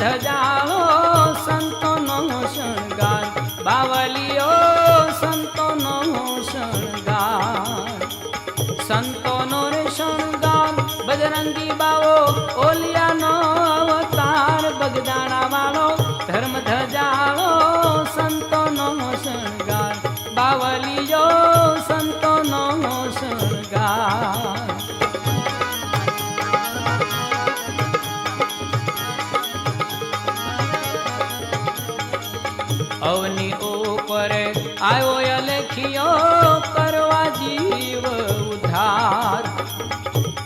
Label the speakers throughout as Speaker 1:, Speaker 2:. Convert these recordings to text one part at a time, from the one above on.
Speaker 1: ધજાળો સંતોનો શણગાર, બાવલીઓ સંતોનો શણગાર, સંતોનો રે શણગાર, બજરંગી બાવો ઓલિયાનો અવતાર, બગદાણા વાળો ધર્મ ધજાળો સંતોનો શણગાર, બાવલીઓ સંતોનો શણગાર. અવની ઉપર આવ્યો લેખિયો કરવા જીવ ઉધાર,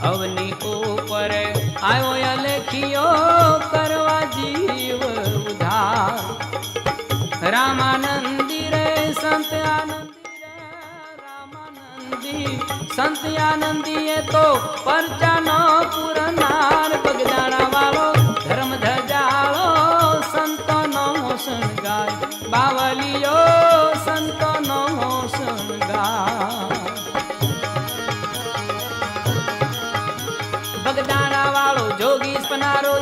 Speaker 1: અવની ઉપર આવ્યો લેખિયો કરવા જીવ ઉધાર. રામાનંદી રે સંત આનંદી રે રામાનંદી, સંત આનંદી એ તો પરચાનો પુરનાર, બગદાણા વાળો ધર્મ ધજાળો સંતોનો શણગાર, બાવલીઓ સંતોનો શણગાર. બગદાણા વાળો જોગી પનારો